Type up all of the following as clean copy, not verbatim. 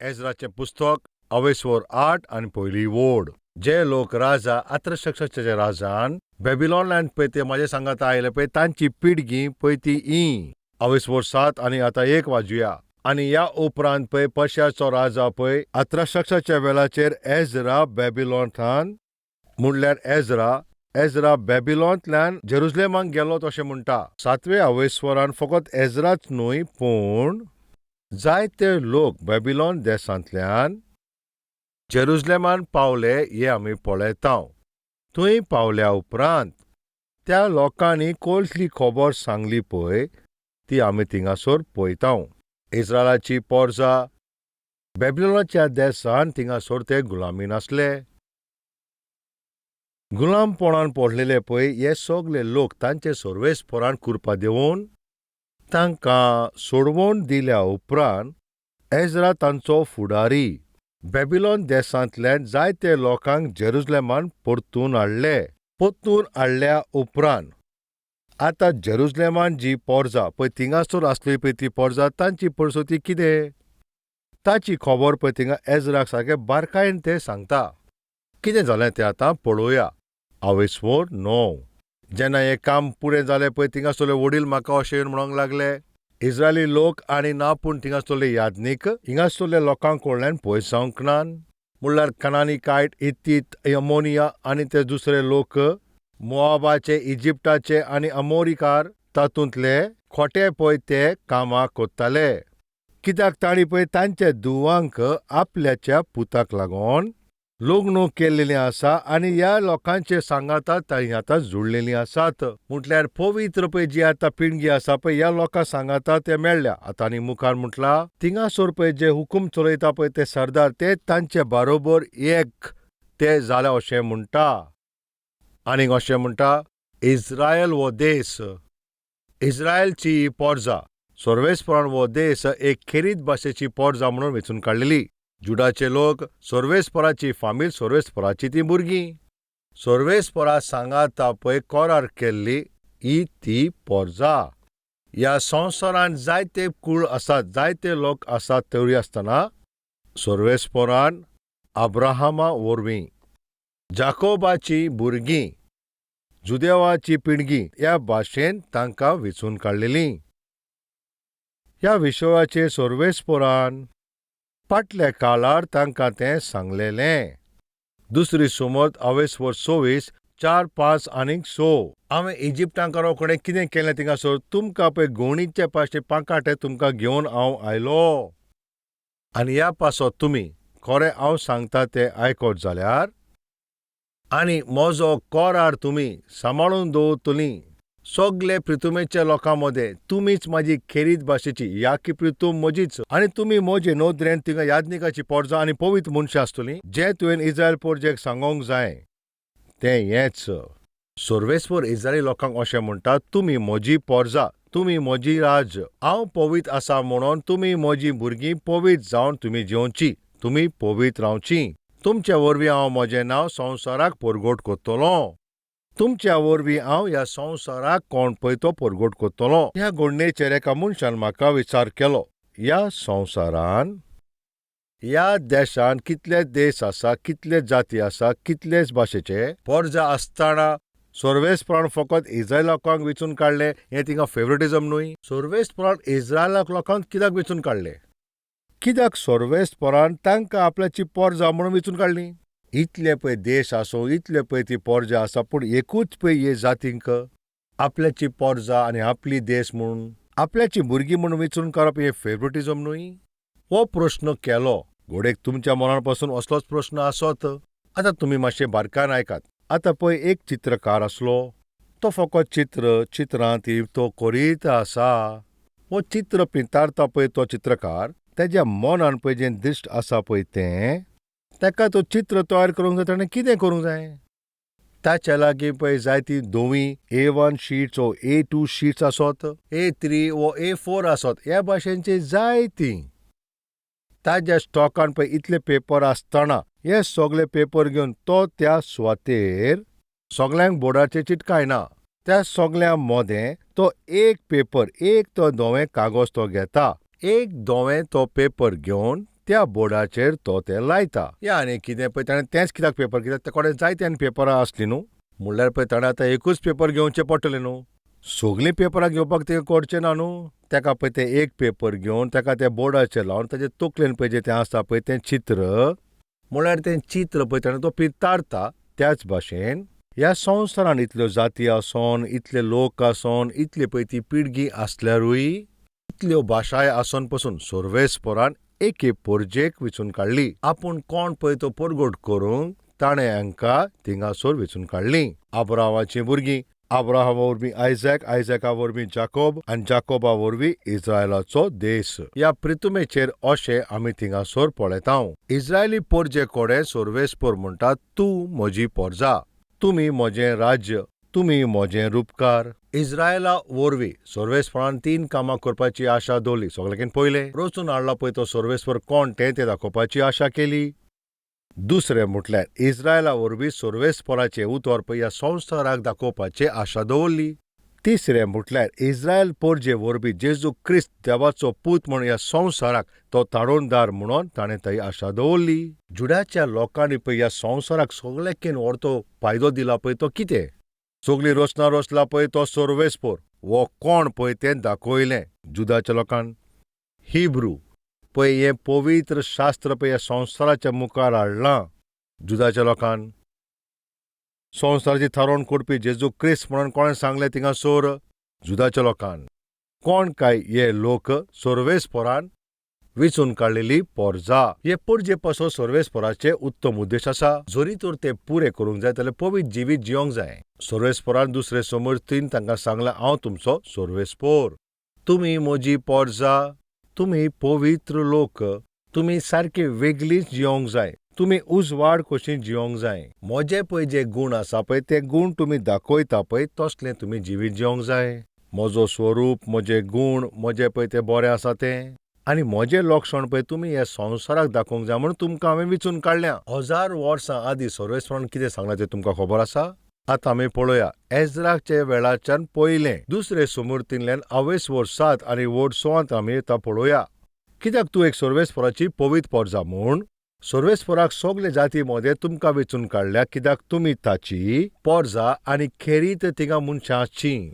एजराचें पुस्तक 8 आनी पयली वोड. जे लोक राजा आर्तशश्चाच्या राजान बेबिलोनांत पळय ते म्हाजे सांगात आयले पळय तांची पिडगी पळय ती 7 आनी आतां 1 वाजुया. आनी ह्या उपरांत पळय पर्शियाचो राजा पळय आर्तशश्चाच्या वेळाचेर एजरा बेबिलोनांत म्हणल्यार एजरा बेबिलोनांतल्यान जेरुसलेमाक गेलो तशें म्हणटा. 7वे अवेस्वरान फकत एजराच न्हय पूण जायते लोक बेबिलोन देशांतल्यान जेरुसलेमान पावले हे आमी पळयतांव. थंय पावल्या उपरांत त्या लोकांनी कसली खबर सांगली पळय ती आमी थिंगासोर पळयतांव. इस्रायलाची पोरजां बेबिलोनाच्या देशांत थिंगासोर ते गुलामीन आसले. गुलामपणान पडलेले पळय हे सगळे लोक तांचे सर्वेस्परान कुरपा देंवन तांकां सोडवून दिल्या उपरांत एजरा तांचो फुडारी बेबिलोन देशांतल्यान जायते लोकांक जेरुसलेमान परतून हाडले. परतून हाडल्या उपरांत आतां जेरुसलेमान जी पोरजां पळय थिंगासोर आसली पळय ती पोरजां तांची परिस्थिती कितें ताची खबर पळय थिंगा एजराक सारकें बारकायेन ते सांगता. कितें जालें तें आतां पळोवया. 9 जेन्ना हें काम पुरें जालें पळय थिंगासोरले वडील म्हाका अशें येवन म्हणूंक लागले, इस्रायली लोक आनी ना पूण थिंगासोरले याजनीक हिंगासोरल्या लोकां कडल्यान पयस जावंक नान. म्हणल्यार कनानीकायट, हित्तीत, अमोनिया आनी ते दुसरे लोक, मोआबाचे, इजिप्टाचे आनी अमोरीकार तातूंतले खोटे पळय ते कामां कोत्ताले. कित्याक तांणी पळय तांच्या धुवांक आपल्याच्या पुताक लागून लग्न केल्लेलीं आसा आनी ह्या लोकांचे सांगाता तांणी आतां जुळलेलीं आसात. म्हटल्यार पवित्र पळय जी आतां पिणगी आसा पळय ह्या लोकां सांगाता ते मेळ्ळ्या. आतां आनी मुखार म्हटलां थिंगासोर पळय जे हुकूम चलयता पळय ते सरदार ते तांचे बरोबर एक ते जाले अशें म्हणटा. आनीक अशें म्हणटा इस्रायल हो देश, इस्रायलची ही पोरजां सर्वेस्परान हो देश एक खेरीत भाशेची पोरजां म्हणून वेंचून काडलेली. जुडाचे लोक सर्वेस्पराची फामील, सर्वेस्पराची ती भुरगीं. सर्वेस्परा सांगाता पळय कोरार केल्ली ही ती पोरजां. ह्या संवसारांत जायते कुळ आसात, जायते लोक आसात तरी आसतना सर्वेस्परान अब्राहमा वरवीं जाकोबाची भुरगीं जुदेवाची पिणगी ह्या भाशेन तांकां वेंचून काडलेलीं. ह्या विशयाचेर सर्वेस्परान फाटल्या काळार तांकां तें सांगलेलें. दुसरी सुमर्त 26, 4, 5 आनीक 6. हांवें इजिप्टांत रोखडें कितें केलें थिंगासोर तुमकां पळय गवणीचे पाशे पांकाटे तुमकां घेवन हांव आयलो. आनी ह्या पासत तुमी खरें हांव सांगता तें आयकत जाल्यार आनी म्हजो कोरार तुमी सांबाळून दवरतलीं. सगळे पृथ्वीच्या लोकां मदें तुमीच म्हाजी खेरीत भाशेची ह्या की पृथ्वी म्हजीच आनी तुमी म्हजे नोदरेन थिंगा याजनिकाची पोरजां आनी पवित्र मनशां आसतलीं. जें तुवें इस्रायल पोरजेक सांगोंक जाय तें हेंच. सर्वेस्पर इस्रायली लोकांक अशें म्हणटा तुमी म्हजी पोरजां, तुमी म्हजी राज. हांव पवित्र आसा म्हणून तुमी म्हजी भुरगीं पवित्र जावन तुमी जेवची, तुमी पवित्र रावची. तुमच्या वरवीं हांव म्हजें नांव संवसाराक परगट कोत्तलों. तुमच्या वरवीं हांव ह्या संवसाराक कोण पळय तो परगट कोत्तलों. ह्या घडणेचेर एका मनशान म्हाका विचार केलो. ह्या संवसारान ह्या देशान कितले देश आसा, कितले जाती आसा, कितलेच भाशेचे पोरजां आसतना सर्वेस्परान फकत इस्रायल लोकांक वेंचून काडले हें थिंगा फेवरेटिजम न्हय. सर्वेस्परान इस्रायल लोकांक कित्याक वेंचून काडले? कित्याक सर्वेस्परान तांकां आपल्याची पोरजां म्हणून वेंचून काडलीं. इतले पळय देश आसूं, इतले पळय ती पोरजां आसा पूण एकूच पळय हे जातींक आपल्याची पोरजां आनी आपली देश म्हणून आपल्याची भुरगीं म्हणून वेंचून काडप हें फेवरेटिजम न्हय. हो प्रश्न केलो. घोडेक तुमच्या मनान पासून असलोच प्रश्न आसत. आतां तुमी मातशें बारकायेन आयकात. आतां पळय एक चित्रकार आसलो. तो फकत चित्रां ती तो करीत आसा. हो चित्र पिंतारता पळय तो चित्रकार तेज्या मनान पळय जें दिश्ट आसा पळय तें ताका तो चित्र तयार करूंक जाय ताणें कितें करूंक जाय? ताच्या लागीं पळय जायती धवी A1 शीट्स वो A2 शीट्स आसत, A3 वो A4 आसत, ह्या भाशेनची जायतीं. ताज्या स्टॉकान पळय इतले पेपर आसतना हे सगळे पेपर घेवन तो त्या सुवातेर सगळ्यांक बोर्डाचेर चिटकायना. त्या सगळ्या मदें तो एक पेपर, एक तो धवें कागज तो घेता. एक धवें तो पेपर घेवन त्या बोर्डाचेर तो ते लायता. या आनी कितें पळय ताणें तेंच कित्याक पेपर कित्याक ते कडेन जायते आनी पेपरां आसलीं न्हू, म्हणल्यार पळय ताणें आतां एकूच पेपर घेवचें पडटलें न्हू. सगळीं पेपरां घेवपाक ते कोडचें ना न्हू. तेका पळय ते एक पेपर घेवन तेका त्या बोर्डाचेर लावन ताचे तकलेन पळय जें तें आसता पळय तें चित्र, म्हळ्यार तें चित्र पळय ताणें तो पितारता. त्याच भाशेन ह्या संवसारान इतल्यो जाती आसोन, इतले लोक आसोन, इतली पळय ती पिळगी आसल्यारूय, इतल्यो भाशाय आसोन पसून सर्वेस्परान एके पोरजेक वेंचून काडली. आपूण कोण पळय तो परगट करूंक ताणें हांकां थिंगासोर वेंचून काडलीं. आब्राहामाचीं भुरगीं, आब्राहामा वरवीं आयझॅक, आयझॅका वरवीं जाकोब आनी जाकोबा वरवीं इस्रायलाचो देश. ह्या प्रितुमेचेर अशें आमी थिंगासोर पळयतांव. इस्रायली पोरजे कोडे सर्वेस्पर म्हणटात, तूं म्हजी पोरजा, तुमी म्हजें राज्य, तुमी म्हजें रूपकार. इस्रायला वरवीं सर्वेस्परान 3 कामां करपाची आशा दवरली. सगळ्याकीन पयलें रचून हाडला पळय तो सर्वेस्पर कोण तें दाखोवपाची आशा केली. दुसरें म्हटल्यार इस्रायला वरवीं सर्वेस्पराचें उतर पळय ह्या संवसाराक दाखोवपाची आशा दवरली. तिसरें म्हटल्यार इस्रायल पोरजे वरवीं जेजू क्रिस्त देवाचो पूत म्हूण ह्या संवसाराक तो ताळोवनदार म्हणून ताणें थंय आशा दवरली. जुड्याच्या लोकांनी पळय ह्या संवसाराक सगळ्याकीन व्हडलो फायदो दिला पळय तो कितें? सगळी रचना रचला पळय तो सर्वेस्पर वो कोण पळय तें दाखयलें जुदाच्या लोकांन. हिब्रू पळय हें पवित्र शास्त्र पळय ह्या संवसाराच्या मुखार हाडलां जुदाच्या लोकांन. संवसाराची थारोवन करपी जेजू क्रिस्त म्हणून कोणें सांगलें थिंगासोर जुदाच्या लोकांन. कोण काय हे लोक सर्वेस्परान वेंचून काडलेली पोरजां. हे पोरजे पासो सर्वेस्पराचे उत्तम उद्देश आसा. जरी तर ते पुरे करूंक जाय जाल्यार पवित्र जिवीत जियोंक जाय. सर्वेस्परान दुसरे समर्थीन तांकां सांगलां, हांव तुमचो सर्वेस्पर, तुमी म्हजी पोरजां, तुमी पवित्र लोक, तुमी सारके वेगळीच जियोंक जाय, तुमी उजवाड कशीं जियोंक जाय. म्हजे पळय जे गूण आसा पळय ते गूण तुमी दाखयता पळय तसलें तुमी जिवीत जियोंक जाय. म्हजो स्वरूप, म्हजे गूण, म्हजें पळय तें बरें आसा तें, आनी म्हजें लक्षण पळय तुमी ह्या संवसाराक दाखोवंक जाय म्हणून तुमकां हांवें वेंचून काडल्यां. 1000 वर्सां आदीं सर्वेस्परान कितें सांगलां तें तुमकां खबर आसा? आतां आमी पळोवया. एज्राचे वेळाच्यान पयलें दुसरे समृद्धींतल्यान 28 वर्सांत आनी व्हड सोवांत आमी आतां पळोवया. कित्याक तूं एक सर्वेस्पराची पवित्र पोरजा म्हूण सर्वेस्पराक सगळे जाती मदें तुमकां वेंचून काडल्या, कित्याक तुमी ताची पोरजा आनी खेरीत थिंगा मनशां आसचीं.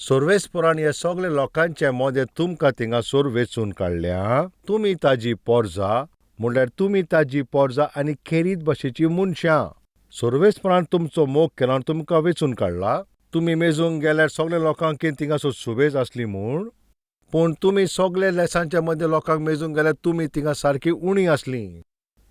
सर्वेस्परान ह्या सगळ्या लोकांचे मदें तुमकां थिंगासोर वेंचून काडल्या. तुमी ताजी पोरजा म्हणल्यार तुमी ताजी पोरजा आनी खेरीत भाशेची मनशां. सर्वेस्परान तुमचो मोग केलो आनी तुमकां वेंचून काडला. तुमी मेजूंक गेल्यार सगळ्या लोकांक थिंगासोर सुबेज आसली म्हूण, पूण तुमी सगळे लेसांच्या मदें लोकांक मेजूंक गेल्यार तुमी थिंगा सारकी उणी आसलीं.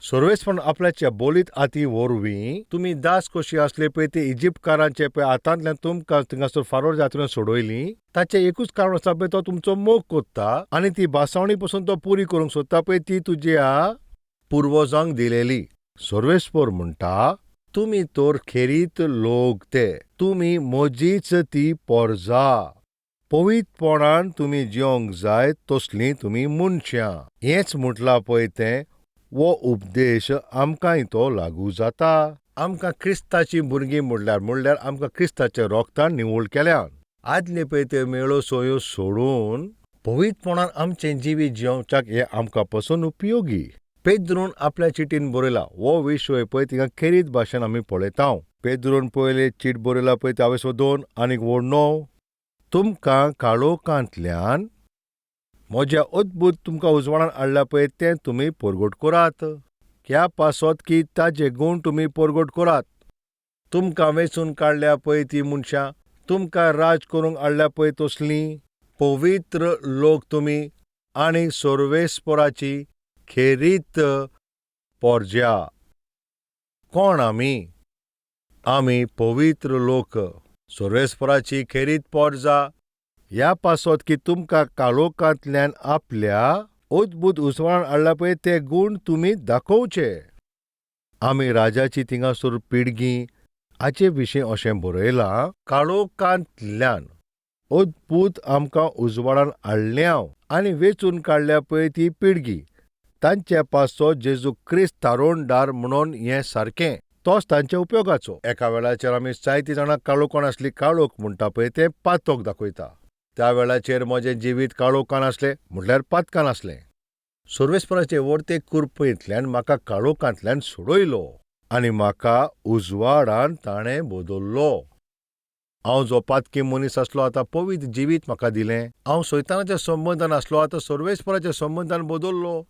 सर्वेस्परान आपल्याच्या बोलीत हाती वरवीं तुमी दास कशी आसले पळय ते इजिप्तकारांचे पळय हातांतल्यान तुमकां थिंगासोर फारोर जातीन सोडयलीं. ताचें एकूच कारण आसा पळय तो तुमचो मोग कोत्ता आनी ती भासावणी पसून तो पुरी करूंक सोदता पळय ती तुज्या पुर्वजांक दिलेली. सर्वेस्पर म्हणटा, तुमी तर खेरीत लोक ते, तुमी म्हजीच ती पोरजा. पवित्रपणान तुमी जियोंक जाय तसलीं तुमी मनशां. हेंच म्हटलां पळय तें वो उपदेश आमकांय तो लागू जाता. आमकां क्रिस्ताची भुरगीं म्हणल्यार आमकां क्रिस्ताच्या रोगतान निवळ केल्यान. आदले पळय ते मेळो सोयो सोडून पवित्रपणान आमचें जिवीत जियोवच्याक हे आमकां पासून उपयोगी. पेद्रून आपल्या चिटीन बरयला हो विशय पळय थिंगा खेरीत भाशेन आमी पळयतांव. पेद्रून पयले चीट बरयला पळय ते 2 आनी 9. तुमकां काळोखांतल्यान म्हज्या अद्भुत तुमकां उजवाडान हाडल्या पळय तें तुमी परगट करात. ह्या पासत की ताजे गूण तुमी परगट करात. तुमकां वेंचून काडल्या पळय ती मनशां, तुमकां राज करूंक हाडल्या पळय तसलीं पवित्र लोक तुमी आनी सर्वेस्पराची खेरीत पोरजा. कोण आमी? आमी पवित्र लोक, सर्वेस्पराची खेरीत पोरजा. ह्या पासत की तुमकां काळोखांतल्यान आपल्या अद्भुत उजवाडान हाडल्या पळय ते गूण तुमी दाखोवचे. आमी राजाची थिंगासोर पिळगी हाचे विशीं अशें बरयलां, काळोखांतल्यान अद्भुत आमकां उजवाडान हाडल्यां आनी वेंचून काडल्या पळय ती पिळगी. तांचे पासो जेजू क्रिस्त तारोणदार म्हणून हें सारकें. तोच तांच्या उपयोगाचो. एका वेळाचेर आमी जायतीं जाणां काळोखान आसली. काळोख म्हणटा पळय तें पातोक दाखयता. त्या वेळाचेर म्हजें जिवीत काळोखान आसलें म्हणल्यार पातकान आसलें. सर्वेस्पराचे वर्ते कुरपयेंतल्यान म्हाका काळोखांतल्यान सोडयलो आनी म्हाका उजवाडान ताणें बदल्लो. हांव जो पातकी मनीस आसलो आतां पवित्र जिवीत म्हाका दिलें. हांव सैतानाच्या संबंदान आसलो आतां सर्वेस्पराच्या संबंदान बदल्लो.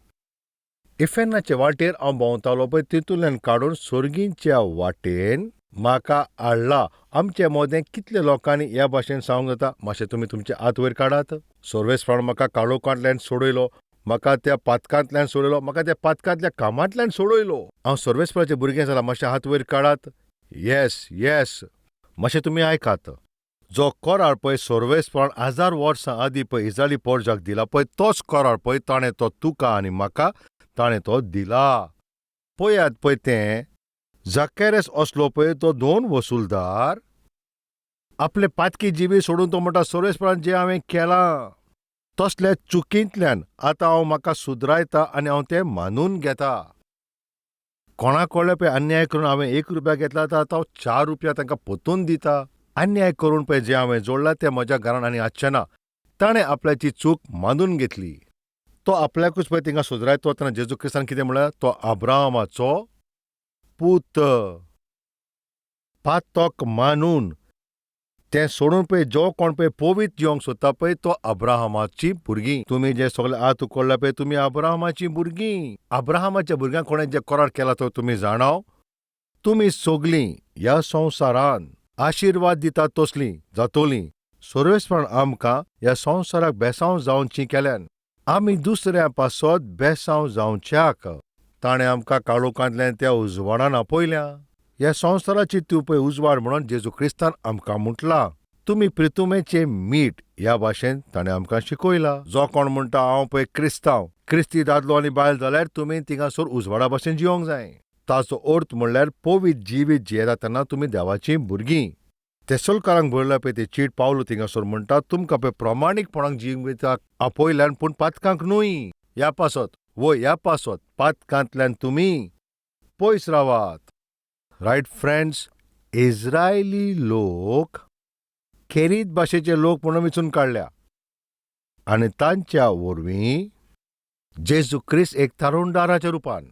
इफेन्नाचे वाटेर हांव भोंवतालो पळय तितूंतल्यान काडून सोर्गींच्या वाटेन म्हाका हाडला. आमचे मोदें कितले लोकांनी ह्या भाशेन सांगूंक जाता, मातशें तुमी तुमचे हात वयर काडात. सर्वेस्परान म्हाका काळोखांतल्यान सोडयलो, म्हाका त्या पातकांतल्यान सोडयलो, म्हाका त्या पातकांतल्या कामांतल्यान सोडयलो. हांव सर्वेस्पराचें भुरगें जालां, मातशें हात वयर काडात. येस, मातशें तुमी आयकात. जो कोराळ पळय सर्वेस्परान 1000 वर्सां आदीं पळय इस्रायली पोरजाक दिला पळय, तोच कोराळ पळय ताणें तो तुका आनी म्हाका ताणें तो दिला. पळयात पळय तें झक्केरस असलो पळय तो 2 वसूलदार. आपले पातकी जिवी सोडून तो म्हणटा सर्वेस्परान जें हांवें केलां तसल्या चुकींतल्यान आतां हांव म्हाका सुदरायता आनी हांव तें मानून घेता. कोणाक कळ्ळें पळय अन्याय करून हांवें 1 रुपया घेतला तर आतां हांव 4 रुपया तांकां परतून दिता. अन्याय करून पळय जें हांवें जोडलां तें म्हज्या घरान आनी आसचें ना. ताणें आपल्याची चूक मानून घेतली. तो आपल्याकूच पळय थिंगा सुदरायता वतना जेजू क्रिस्तान कितें म्हळ्यार, तो अब्राहमाचो पूत. पातक मानून तें सोडून पळय जो कोण पळय पवित्र जिवंक सोदता पळय तो अब्राहमाची भुरगीं. तुमी जे सगळे हात उखडला पळय तुमी अब्राहमाची भुरगीं. अब्राहमाच्या भुरग्यांक कोणें जे करार केला तो तुमी जाणाव. तुमी सगलीं ह्या संवसारान आशिर्वाद दिता तसलीं जातोलीं. सर्वेस्परान आमकां ह्या संवसाराक बेसांव जावची केल्यान आमी दुसऱ्या पासत बेसांव जावच्याक ताणें आमकां काळोखांतल्यान त्या उजवाडान आपयल्या. ह्या संवसाराची तूं पळय उजवाड म्हणून जेजू क्रिस्तान आमकां म्हटलां. तुमी प्रितुमेचें मीठ ह्या भाशेन ताणें आमकां शिकयला. जो कोण म्हणटा हांव पळय क्रिस्तांव, क्रिस्ती दादलो आनी बायल जाल्यार तुमी थिंगासर उजवाडा भाशेन जिवंक जाय. ताचो अर्थ म्हणल्यार पवित्र जिवीत जियेता तेन्ना तुमी देवाचीं भुरगीं. तेसलकारांक बरयला पळय ते चीट पावलो थिंगासर म्हणटा तुमकां पळय प्रमाणीकपणान जिविताक आपयल्यान पूण पातकांक न्हय. ह्या पासत पातकांतल्यान तुमी पयस रावात. रायट फ्रेंड्स, इस्रायली लोक खेरीत भाशेचे लोक म्हणून वेंचून काडल्या आनी तांच्या वरवीं जेजू क्रिस्त एक तारुणदाराच्या रुपान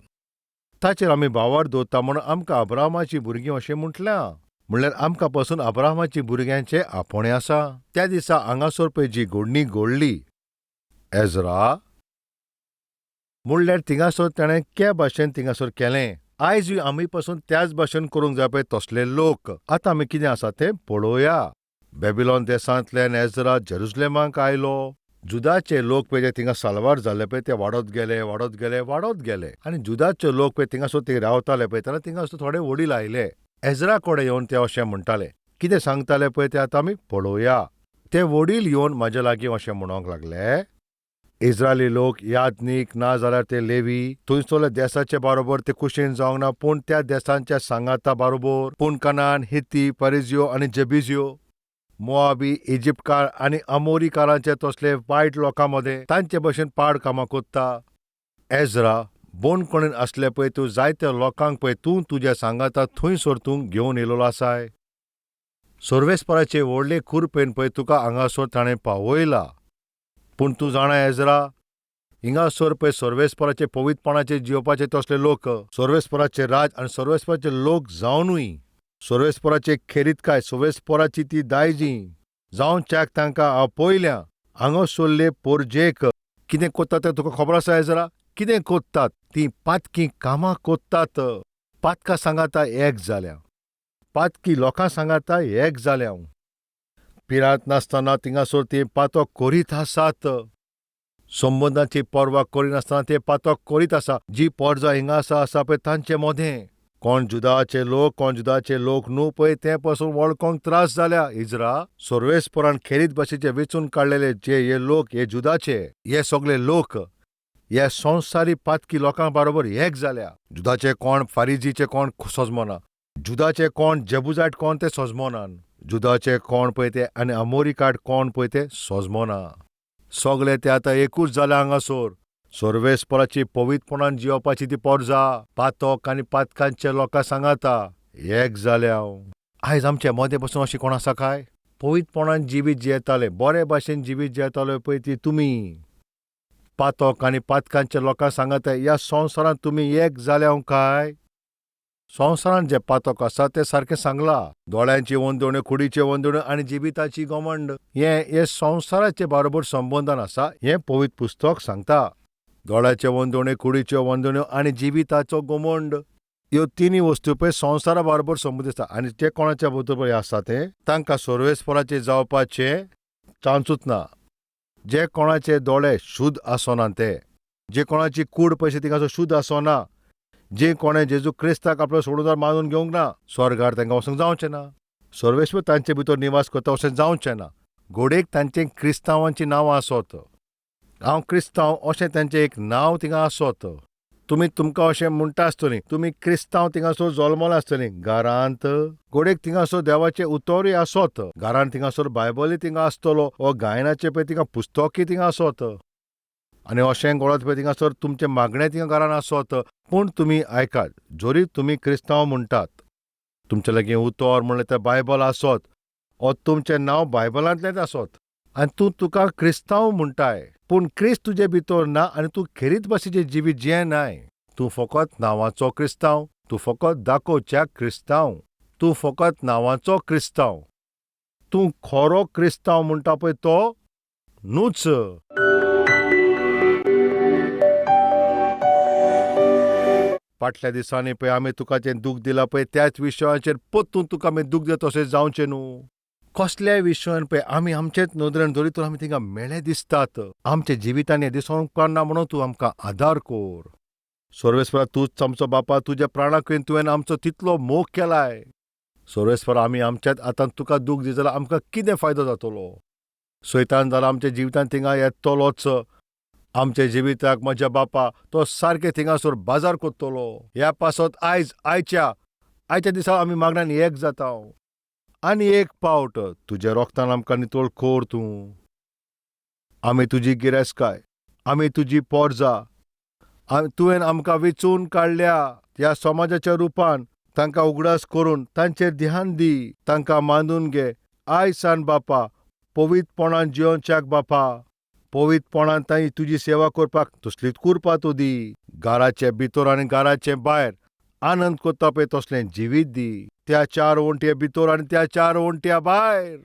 ताचेर आमी भावार दवरता म्हणून आमकां अब्राहमाची भुरगीं अशें म्हटल्यां. म्हणल्यार आमकां पासून अब्राहमाची भुरग्यांचे आपणे आसा. त्या दिसा हांगासर पळय जी घोडणी घोडली एजरा म्हणल्यार थिंगासर ताणें के भाशेन थिंगासर केलें. आयज आमी पासून त्याच भाशेन करूंक जाय पळय तसले लोक. आतां आमी कितें आसा तें पळोवया. बेबिलोन देसांतल्यान एजरा जेरुसलेमाक आयलो. जुदाचे लोक पळय जे थिंगा साल्वार जाल्ले पळय ते वाडत गेले आनी जुदाचे लोक पळय थिंगासर ते रावताले पळय तेन्ना थिंगासर थोडे वडील आयले. एजरा कडेन येवन ते अशें म्हणटाले. कितें सांगताले पळय ते आतां आमी पळोवया. ते वडील येवन म्हाजे लागीं अशें म्हणोंक लागले, इस्रायली लोक यादनीक ना जाल्यार ते लेवी थंयसरल्या देसाचे बारोबर ते कुशीन जावंक ना, पूण त्या देसांच्या सांगाता बारोबर पूण कनान, हिती, पेरिजियो आनी जेबिजियो, मोआबी, इजिप्तकार आनी अमोरीकारांचे तसले वायट लोकांमध्ये तांचे भशेन पाड कामां कोत्ता. एजरा बोनकोणीन असले पळय तूं जायत्या लोकांक पळय तूं तुज्या सांगाता थंयसर तूं घेवन येयलो आसाय. सर्वेस्पराचे व्हडले कुरपेन पळय तुका हांगासर ताणें पावयला. पूण तूं जाणा एजरा, हिंगासर पळय सर्वेस्पराचे पवित्रपणाचे जिवपाचे तसले लोक, सर्वेस्पराचे राज आनी सर्वेस्पराचे लोक जावनूय सर्वेस्पराचे खेरीतकाय, सर्वेस्पराची ती दायजी जावच्याक तांकां आपयल्या. हांगासरले पोरजेक कितें कोत्तात तें तुका खबर आसा एजरा? कितें कोत्तात? तीं पातकी कामां कोत्तात. पातकां सांगाता एक जाल्या, पातकी लोकां सांगाता एक जाल्या. पिरांत नासतना थिंगासर ते पातक करीत आसात. संबंदांची पर्वा करिनासतना ते पातक करीत आसा. जी पोरजां हिंगा आसा पळय तांचे मोदें कोण जुदाचे लोक न्हू पळय ते पासून वळखोंक त्रास जाल्या. इजरा सर्वेस्परान खेरीत भाशेचे वेचून काडलेले जे हे लोक, हे जुदाचे हे सगळे लोक हे संवसारी पातकी लोकां बारोबर एक जाल्या. जुदाचे कोण फारिजीचे कोण सजमोना, जुदाचे कोण जेबुजायट कोण ते सजमोनान, जुदाचे कोण पळय ते आनी अमोरीकाट कोण पळय ते सजमोना. सगळे ते आतां एकूच जाल्या हांगासर. सर्वेस्पराची पवित्रपणान जिवपाची ती पोरजा पातक आनी पातकांचे लोकां सांगाता एक जाल्या. आयज आमचे मोदें पासून अशी कोण आसा काय? पवित्रपणान जिवीत जियेताले, बरे भाशेन जिवीत जियेताले पळय ती तुमी. पातक आनी पातकांच्या लोकांक सांगात ह्या संवसारांत तुमी एक जाल्या काय? संवसारांत जे पातक आसा ते सारकें सांगलां. दोळ्यांची वंदवण्यो, कुडीच्यो वंदवण्यो आनी जिबिताची घमंड हे संवसाराचे बरोबर संबंदान आसा हें पवित्र पुस्तक सांगता. दोळ्याचे वंदवण्यो, कुडीच्यो वंदवण्यो आनी जिबिताचो घमंड ह्यो तिनी वस्तू पळय संवसारा बरोबर संबंदीत आसा. आनी ते कोणाच्या बरोबर आसा ते तांकां सर्वेस्पराचे जावपाचे चान्सूच ना. जे कोणाचे दोळे शुद्ध आसोना ते, जे कोणाची कूड पयशे तिंगा शुद्ध आसोना, जे कोणे जेजू क्रिस्ताक आपलो सोडून मानून घेवंक ना, स्वर्गार तांकां वचूंक जावचें ना. सर्वेस्वर तांचे भितर निवास करता अशें जावचें ना. घोडेक तांचे क्रिस्तांवांची नांवां आसत. हांव क्रिस्तांव अशें तांचें एक नांव थिंगा आसत. तुमी तुमकां अशें म्हणटा आसतलीं, तुमी क्रिस्तांव थिंगासर जल्मला आसतलीं घरांत. घोडेक थिंगासर देवाचें उतोरूय आसत. घरांत थिंगासर बायबलय थिंगा आसतलो, हो गायनाचें पळय थिंगा पुस्तकय थिंगा आसत. आनी अशें घडत पळय थिंगासर तुमचें मागणें थिंगा घरांत आसत. पूण तुमी आयकात, जोरी तुमी क्रिस्तांव म्हणटात, तुमचे लागीं उतर म्हणलें तें बायबल आसत, वो तुमचें नांव बायबलांतलेंच आसत, आनी तुका क्रिस्तांव म्हणटाय, पूण क्रिस्त तुजे भितर ना आनी तूं खेरीत भाशेचें जिवीत जियेनाय. तूं फकत नांवाचो क्रिस्तांव, तूं फकत दाखोवच्या क्रिस्तांव, तूं फकत नांवाचो क्रिस्तांव. तूं खरो क्रिस्तांव म्हणटा पळय तो न्हूच. फाटल्या दिसांनी पळय आमी तुका जें दूख दिलां पळय त्याच विशयाचेर परतून तुका आमी दूख दिता तशें जावचें न्हू. कसल्याय विशयान पळय आमी आमचेच नदरेन धरी तर आमी थिंगा मेळे दिसतात. आमच्या जिवितांत हें दिसूंक पावना म्हणून तूं आमकां आदार कर. सर्वेस्परा तूंच आमचो बापा, तुज्या प्राणाक तुवें आमचो तितलो मोग केलाय. सर्वेस्परा आमी आमच्याच आतां तुका दूख दी जाल्यार आमकां कितें फायदो जातलो? सैतान जाल्यार आमच्या जिवितांत थिंगा येतलोच. आमच्या जिविताक म्हज्या बापा तो सारके थिंगासर बाजार कोत्तलो. ह्या पासत आयच्या दिसा आमी मागण्यान एक जाता. आनी एक पावट तुज्या रोगतान आमकां नितळ कोर तूं. आमी तुजी गिरेस्तकाय, आमी तुजी पोरजां, तुवें आमकां वेंचून काडल्या ह्या समाजाच्या रुपान तांकां उगडास करून तांचेर ध्यान दी, तांकां मानून घे. आयज सान बापा पवित्रपणान जियोनच्याक बापा, पवित्रपणान तांची तुजी सेवा करपाक तसलीच कुरपा तूं दी. घराचे भितर आनी घराचे भायर आनंद कोत्ता पळय तसलें जिवीत दी. त्या 4 वण्ट्या भितर आनी त्या 4 वण्ट्या भायर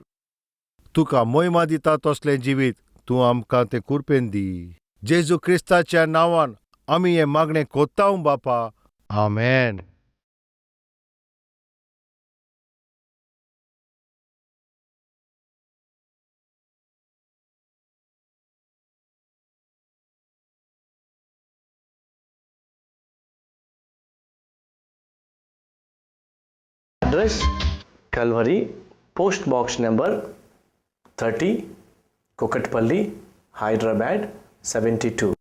तुका महिमा दिता तसलें जिवीत तूं आमकां तें कुरपेन दी. जेजू क्रिस्ताच्या नांवान आमी हें मागणें कोत्ता बापा. आमेन. Address Calvary, Post Box number 30, Kokatpalli, Hyderabad 72.